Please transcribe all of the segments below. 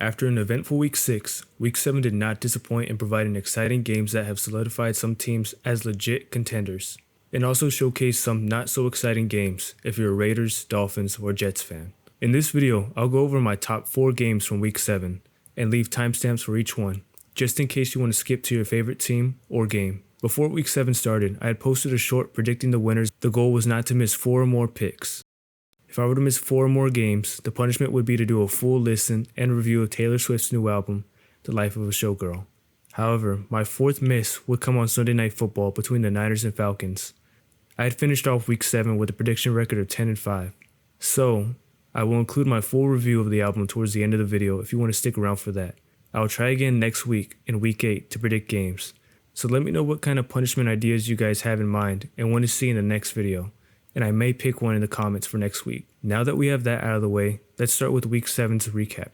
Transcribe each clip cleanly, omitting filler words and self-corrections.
After an eventful Week 6, Week 7 did not disappoint in providing exciting games that have solidified some teams as legit contenders, and also showcased some not so exciting games if you're a Raiders, Dolphins, or Jets fan. In this video, I'll go over my top 4 games from Week 7 and leave timestamps for each one, just in case you want to skip to your favorite team or game. Before Week 7 started, I had posted a short predicting the winners. The goal was not to miss 4 or more picks. If I were to miss 4 or more games, the punishment would be to do a full listen and review of Taylor Swift's new album, The Life of a Showgirl. However, my 4th miss would come on Sunday Night Football between the Niners and Falcons. I had finished off Week 7 with a prediction record of 10-5. So, I will include my full review of the album towards the end of the video if you want to stick around for that. I will try again next week in Week 8 to predict games. So let me know what kind of punishment ideas you guys have in mind and want to see in the next video, and I may pick one in the comments for next week. Now that we have that out of the way, let's start with Week 7's recap.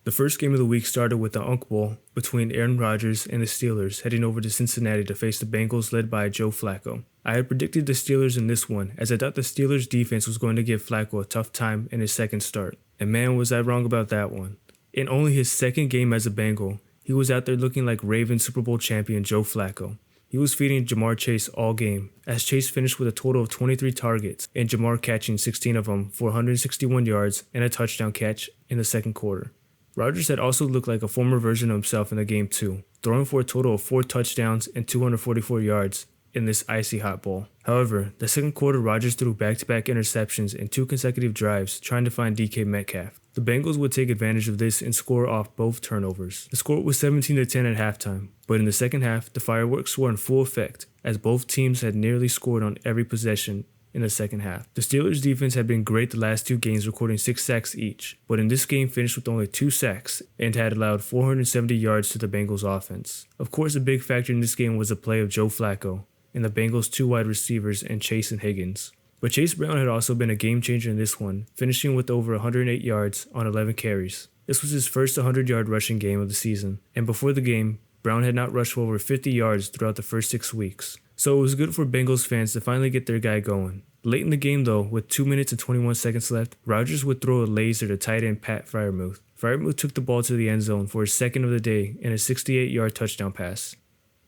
The first game of the week started with the Unk Bowl between Aaron Rodgers and the Steelers heading over to Cincinnati to face the Bengals led by Joe Flacco. I had predicted the Steelers in this one as I thought the Steelers defense was going to give Flacco a tough time in his second start. And man, was I wrong about that one. In only his second game as a Bengal, he was out there looking like Ravens Super Bowl champion Joe Flacco. He was feeding Ja'Marr Chase all game, as Chase finished with a total of 23 targets and Ja'Marr catching 16 of them for 161 yards and a touchdown catch in the second quarter. Rodgers had also looked like a former version of himself in the game too, throwing for a total of 4 touchdowns and 244 yards in this icy hot bowl. However, the second quarter Rodgers threw back-to-back interceptions and 2 consecutive drives trying to find DK Metcalf. The Bengals would take advantage of this and score off both turnovers. The score was 17-10 at halftime, but in the second half, the fireworks were in full effect as both teams had nearly scored on every possession in the second half. The Steelers' defense had been great the last 2 games, recording 6 sacks each, but in this game finished with only 2 sacks and had allowed 470 yards to the Bengals' offense. Of course, a big factor in this game was the play of Joe Flacco and the Bengals' 2 wide receivers and Chase and Higgins. But Chase Brown had also been a game changer in this one, finishing with over 108 yards on 11 carries. This was his first 100-yard rushing game of the season, and before the game, Brown had not rushed for over 50 yards throughout the first 6 weeks. So it was good for Bengals fans to finally get their guy going. Late in the game though, with 2 minutes and 21 seconds left, Rodgers would throw a laser to tight end Pat Freiermuth. Freiermuth took the ball to the end zone for his second of the day in a 68-yard touchdown pass.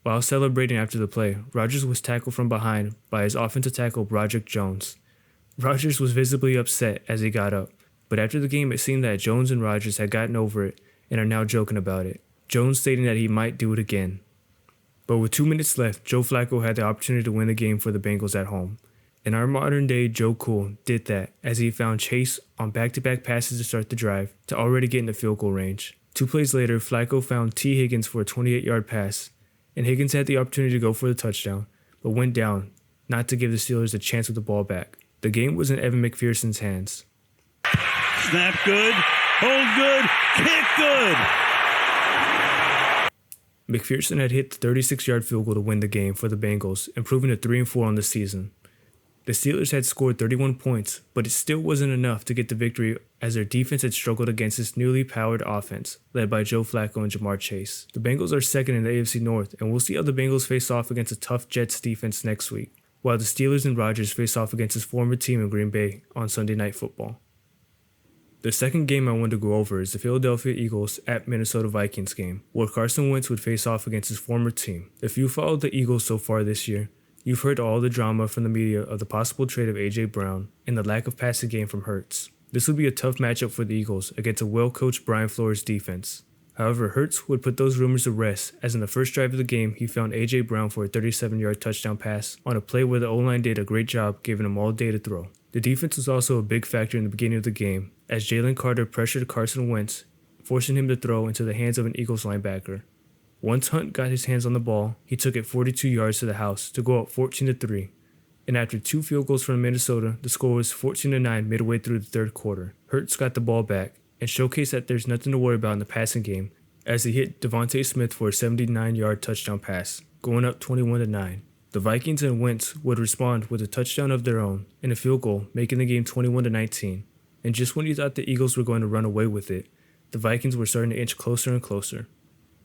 While celebrating after the play, Rodgers was tackled from behind by his offensive tackle Broderick Jones. Rodgers was visibly upset as he got up, but after the game it seemed that Jones and Rodgers had gotten over it and are now joking about it, Jones stating that he might do it again. But with 2 minutes left, Joe Flacco had the opportunity to win the game for the Bengals at home. And our modern-day Joe Cool did that as he found Chase on back-to-back passes to start the drive to already get in the field goal range. 2 plays later, Flacco found T. Higgins for a 28-yard pass, and Higgins had the opportunity to go for the touchdown, but went down, not to give the Steelers a chance with the ball back. The game was in Evan McPherson's hands. Snap good, hold good, kick good! McPherson had hit the 36-yard field goal to win the game for the Bengals, improving to 3-4 on the season. The Steelers had scored 31 points, but it still wasn't enough to get the victory as their defense had struggled against this newly powered offense, led by Joe Flacco and Ja'Marr Chase. The Bengals are second in the AFC North, and we'll see how the Bengals face off against a tough Jets defense next week, while the Steelers and Rodgers face off against his former team in Green Bay on Sunday Night Football. The second game I want to go over is the Philadelphia Eagles at Minnesota Vikings game, where Carson Wentz would face off against his former team. If you followed the Eagles so far this year, you've heard all the drama from the media of the possible trade of A.J. Brown and the lack of passing game from Hurts. This would be a tough matchup for the Eagles against a well-coached Brian Flores defense. However, Hurts would put those rumors to rest as in the first drive of the game he found A.J. Brown for a 37-yard touchdown pass on a play where the O-line did a great job giving him all day to throw. The defense was also a big factor in the beginning of the game as Jalen Carter pressured Carson Wentz, forcing him to throw into the hands of an Eagles linebacker. Once Hunt got his hands on the ball, he took it 42 yards to the house to go up 14-3. And after 2 field goals from Minnesota, the score was 14-9 midway through the third quarter. Hurts got the ball back and showcased that there's nothing to worry about in the passing game as he hit Devontae Smith for a 79-yard touchdown pass, going up 21-9. The Vikings and Wentz would respond with a touchdown of their own and a field goal, making the game 21-19. And just when you thought the Eagles were going to run away with it, the Vikings were starting to inch closer and closer.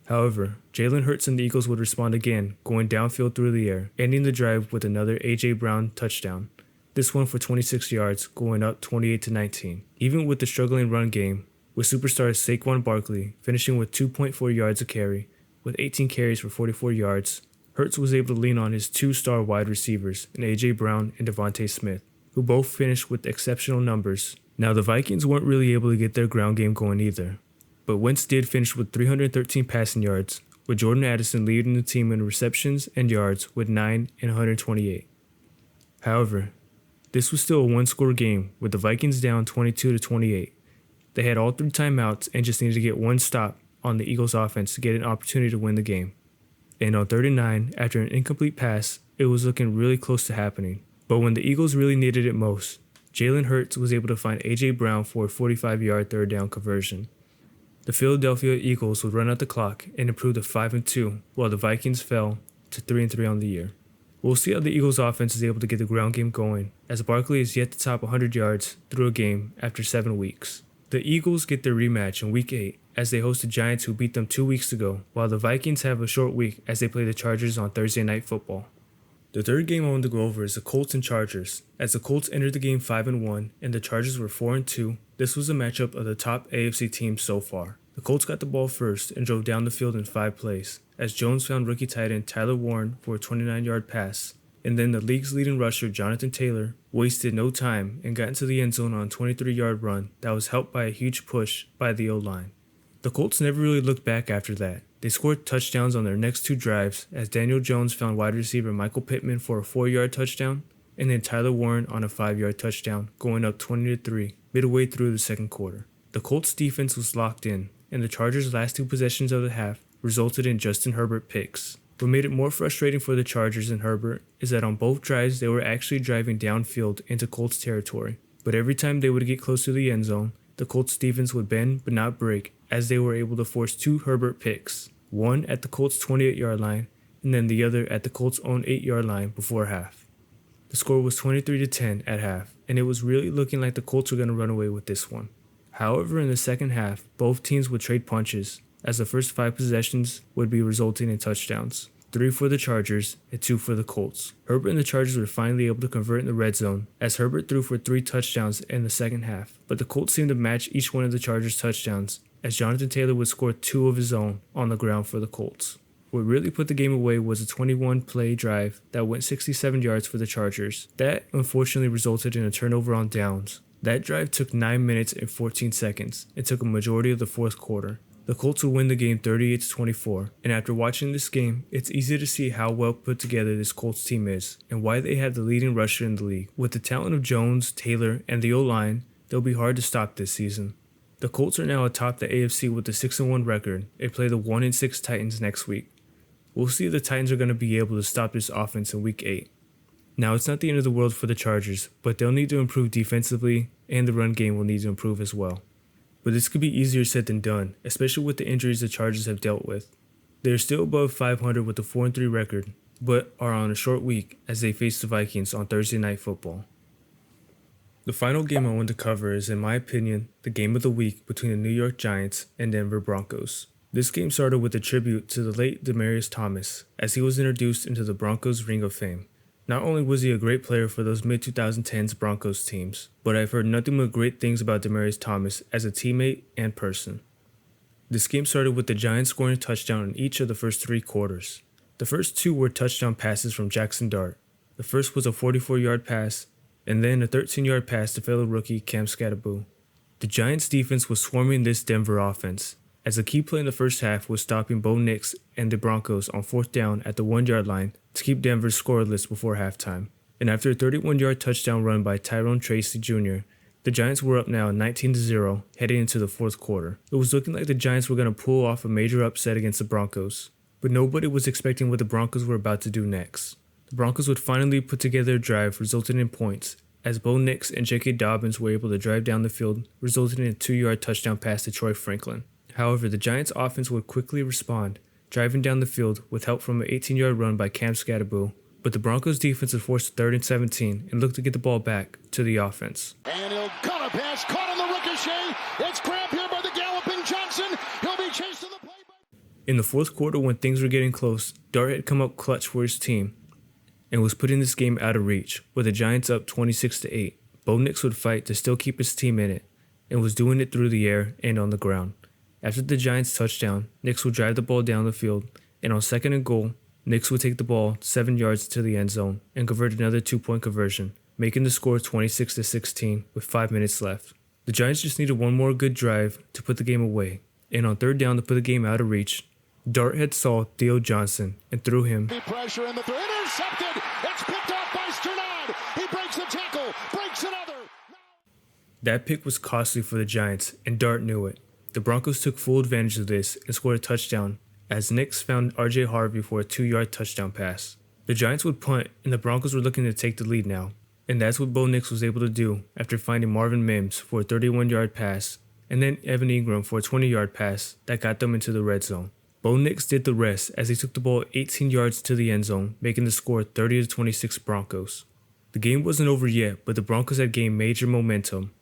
However, Jalen Hurts and the Eagles would respond again, going downfield through the air, ending the drive with another A.J. Brown touchdown, this one for 26 yards, going up 28-19. Even with the struggling run game, with superstar Saquon Barkley finishing with 2.4 yards a carry, with 18 carries for 44 yards. Hurts was able to lean on his two-star wide receivers in A.J. Brown and Devontae Smith, who both finished with exceptional numbers. Now, the Vikings weren't really able to get their ground game going either, but Wentz did finish with 313 passing yards, with Jordan Addison leading the team in receptions and yards with 9 and 128. However, this was still a one-score game, with the Vikings down 22-28. They had all 3 timeouts and just needed to get one stop on the Eagles' offense to get an opportunity to win the game. And on 3rd and 9, after an incomplete pass, it was looking really close to happening. But when the Eagles really needed it most, Jalen Hurts was able to find A.J. Brown for a 45-yard third down conversion. The Philadelphia Eagles would run out the clock and improve to 5-2, while the Vikings fell to 3-3 on the year. We'll see how the Eagles' offense is able to get the ground game going, as Barkley is yet to top 100 yards through a game after 7 weeks. The Eagles get their rematch in Week 8 as they host the Giants, who beat them 2 weeks ago, while the Vikings have a short week as they play the Chargers on Thursday Night Football. The third game I want to go over is the Colts and Chargers. As the Colts entered the game 5-1 and the Chargers were 4-2, this was a matchup of the top AFC teams so far. The Colts got the ball first and drove down the field in 5 plays, as Jones found rookie tight end Tyler Warren for a 29-yard pass, and then the league's leading rusher Jonathan Taylor wasted no time and got into the end zone on a 23-yard run that was helped by a huge push by the O-line. The Colts never really looked back after that. They scored touchdowns on their next 2 drives, as Daniel Jones found wide receiver Michael Pittman for a 4-yard touchdown, and then Tyler Warren on a 5-yard touchdown, going up 20-3 midway through the second quarter. The Colts defense was locked in, and the Chargers' last 2 possessions of the half resulted in Justin Herbert picks. What made it more frustrating for the Chargers and Herbert is that on both drives they were actually driving downfield into Colts territory, but every time they would get close to the end zone, the Colts defense would bend but not break, as they were able to force 2 Herbert picks, one at the Colts' 28-yard line and then the other at the Colts' own 8-yard line before half. The score was 23-10 at half, and it was really looking like the Colts were going to run away with this one. However, in the second half, both teams would trade punches, as the first 5 possessions would be resulting in touchdowns, 3 for the Chargers and 2 for the Colts. Herbert and the Chargers were finally able to convert in the red zone, as Herbert threw for 3 touchdowns in the second half, but the Colts seemed to match each one of the Chargers' touchdowns, as Jonathan Taylor would score 2 of his own on the ground for the Colts. What really put the game away was a 21-play drive that went 67 yards for the Chargers. That unfortunately resulted in a turnover on downs. That drive took 9 minutes and 14 seconds and took a majority of the fourth quarter. The Colts would win the game 38-24, and after watching this game, it's easy to see how well put together this Colts team is and why they have the leading rusher in the league. With the talent of Jones, Taylor, and the O-line, they'll be hard to stop this season. The Colts are now atop the AFC with a 6-1 record and play the 1-6 Titans next week. We'll see if the Titans are going to be able to stop this offense in Week 8. Now, it's not the end of the world for the Chargers, but they'll need to improve defensively, and the run game will need to improve as well. But this could be easier said than done, especially with the injuries the Chargers have dealt with. They are still above 500 with a 4-3 record, but are on a short week as they face the Vikings on Thursday Night Football. The final game I want to cover is, in my opinion, the game of the week between the New York Giants and Denver Broncos. This game started with a tribute to the late Demaryius Thomas, as he was introduced into the Broncos Ring of Fame. Not only was he a great player for those mid-2010s Broncos teams, but I've heard nothing but great things about Demaryius Thomas as a teammate and person. This game started with the Giants scoring a touchdown in each of the first 3 quarters. The first 2 were touchdown passes from Jackson Dart. The first was a 44-yard pass, and then a 13-yard pass to fellow rookie Cam Skattebo. The Giants' defense was swarming this Denver offense, as the key play in the first half was stopping Bo Nix and the Broncos on 4th down at the 1-yard line to keep Denver scoreless before halftime. And after a 31-yard touchdown run by Tyrone Tracy Jr., the Giants were up now 19-0 heading into the fourth quarter. It was looking like the Giants were going to pull off a major upset against the Broncos, but nobody was expecting what the Broncos were about to do next. The Broncos would finally put together a drive resulting in points, as Bo Nix and J.K. Dobbins were able to drive down the field, resulting in a 2-yard touchdown pass to Troy Franklin. However, the Giants' offense would quickly respond, driving down the field with help from an 18-yard run by Cam Skattebo, but the Broncos' defense was forced to 3rd and 17 and looked to get the ball back to the offense. And he'll cut a pass, caught on the ricochet. It's grabbed here by the galloping Johnson. He'll be chasing the play. In the fourth quarter, when things were getting close, Dart had come up clutch for his team and was putting this game out of reach, with the Giants up 26-8. Bo Nix would fight to still keep his team in it, and was doing it through the air and on the ground. After the Giants' touchdown, Nix would drive the ball down the field, and on 2nd and goal, Nix would take the ball 7 yards to the end zone and convert another 2-point conversion, making the score 26-16 with 5 minutes left. The Giants just needed one more good drive to put the game away, and on 3rd down to put the game out of reach, Darthead saw Theo Johnson and threw him. Pressure in the throw, intercepted. It's picked off by Sternad. He breaks the tackle, breaks another. That pick was costly for the Giants, and Dart knew it. The Broncos took full advantage of this and scored a touchdown as Nix found R.J. Harvey for a 2-yard touchdown pass. The Giants would punt, and the Broncos were looking to take the lead now, and that's what Bo Nix was able to do after finding Marvin Mims for a 31-yard pass and then Evan Ingram for a 20-yard pass that got them into the red zone. Bo Nix did the rest as he took the ball 18 yards to the end zone, making the score 30-26 Broncos. The game wasn't over yet, but the Broncos had gained major momentum.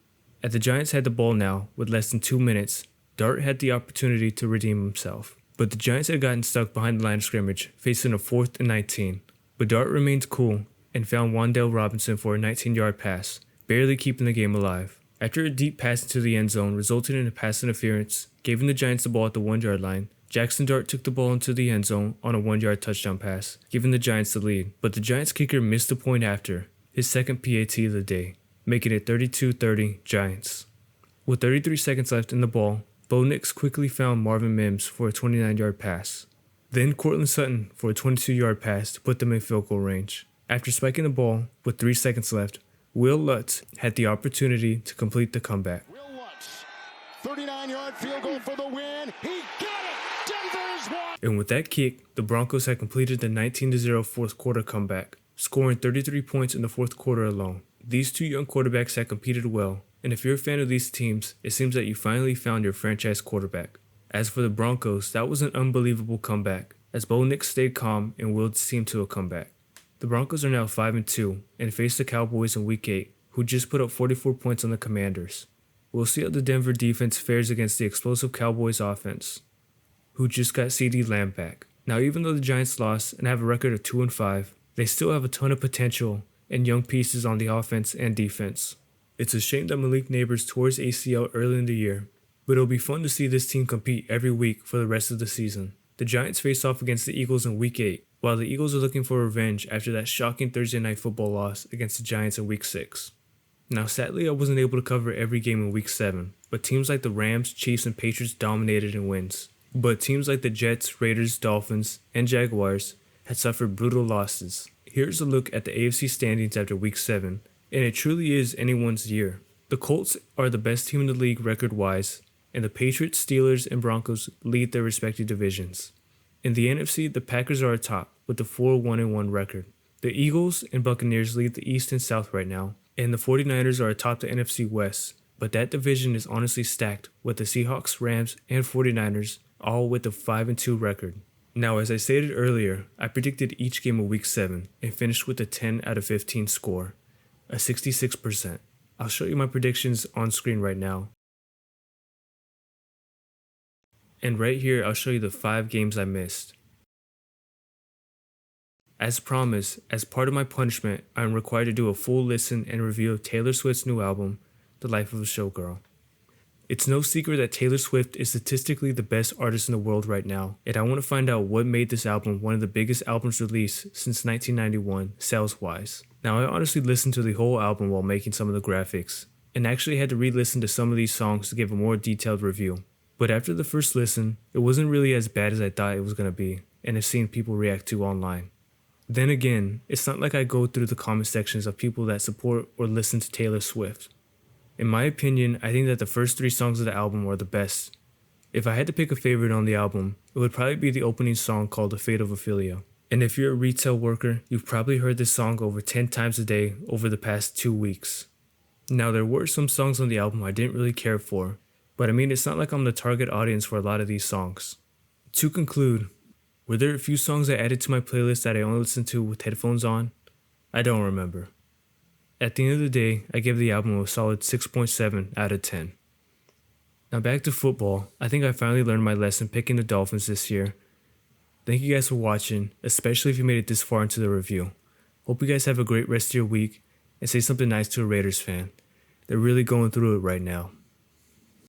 As the Giants had the ball now, with less than 2 minutes, Dart had the opportunity to redeem himself. But the Giants had gotten stuck behind the line of scrimmage, facing a 4th and 19. But Dart remained cool and found Wan'Dale Robinson for a 19-yard pass, barely keeping the game alive. After a deep pass into the end zone resulted in a pass interference, giving the Giants the ball at the 1-yard line, Jackson Dart took the ball into the end zone on a 1-yard touchdown pass, giving the Giants the lead. But the Giants kicker missed the point after, his second PAT of the day, making it 32-30 Giants. With 33 seconds left in the ball, Bo Nix quickly found Marvin Mims for a 29-yard pass. Then Courtland Sutton for a 22-yard pass to put them in field goal range. After spiking the ball with 3 seconds left, Will Lutz had the opportunity to complete the comeback. Will Lutz, 39-yard field goal for the win. He got it. Denver is won. And with that kick, the Broncos had completed the 19-0 fourth quarter comeback, scoring 33 points in the fourth quarter alone. These two young quarterbacks had competed well, and if you're a fan of these teams, it seems that you finally found your franchise quarterback. As for the Broncos, that was an unbelievable comeback, as Bo Nix stayed calm and willed his team to a comeback. The Broncos are now 5-2 and face the Cowboys in Week 8, who just put up 44 points on the Commanders. We'll see how the Denver defense fares against the explosive Cowboys offense, who just got CeeDee Lamb back. Now, even though the Giants lost and have a record of 2-5, they still have a ton of potential and young pieces on the offense and defense. It's a shame that Malik Neighbors tore his ACL early in the year, but it'll be fun to see this team compete every week for the rest of the season. The Giants face off against the Eagles in Week 8, while the Eagles are looking for revenge after that shocking Thursday Night Football loss against the Giants in Week 6. Now, sadly, I wasn't able to cover every game in Week 7, but teams like the Rams, Chiefs, and Patriots dominated in wins. But teams like the Jets, Raiders, Dolphins, and Jaguars had suffered brutal losses. Here's a look at the AFC standings after Week 7, and it truly is anyone's year. The Colts are the best team in the league record-wise, and the Patriots, Steelers, and Broncos lead their respective divisions. In the NFC, the Packers are atop with a 4-1-1 record. The Eagles and Buccaneers lead the East and South right now, and the 49ers are atop the NFC West, but that division is honestly stacked with the Seahawks, Rams, and 49ers all with a 5-2 record. Now, as I stated earlier, I predicted each game of Week 7 and finished with a 10 out of 15 score, a 66%. I'll show you my predictions on screen right now. And right here, I'll show you the 5 games I missed. As promised, as part of my punishment, I am required to do a full listen and review of Taylor Swift's new album, The Life of a Showgirl. It's no secret that Taylor Swift is statistically the best artist in the world right now, and I want to find out what made this album one of the biggest albums released since 1991, sales-wise. Now, I honestly listened to the whole album while making some of the graphics, and actually had to re-listen to some of these songs to give a more detailed review. But after the first listen, it wasn't really as bad as I thought it was going to be, and I've seen people react to online. Then again, it's not like I go through the comment sections of people that support or listen to Taylor Swift. In my opinion, I think that the first 3 songs of the album are the best. If I had to pick a favorite on the album, it would probably be the opening song called The Fate of Ophelia. And if you're a retail worker, you've probably heard this song over 10 times a day over the past 2 weeks. Now, there were some songs on the album I didn't really care for, but I mean, it's not like I'm the target audience for a lot of these songs. To conclude, were there a few songs I added to my playlist that I only listened to with headphones on? I don't remember. At the end of the day, I give the album a solid 6.7 out of 10. Now back to football. I think I finally learned my lesson picking the Dolphins this year. Thank you guys for watching, especially if you made it this far into the review. Hope you guys have a great rest of your week, and say something nice to a Raiders fan. They're really going through it right now.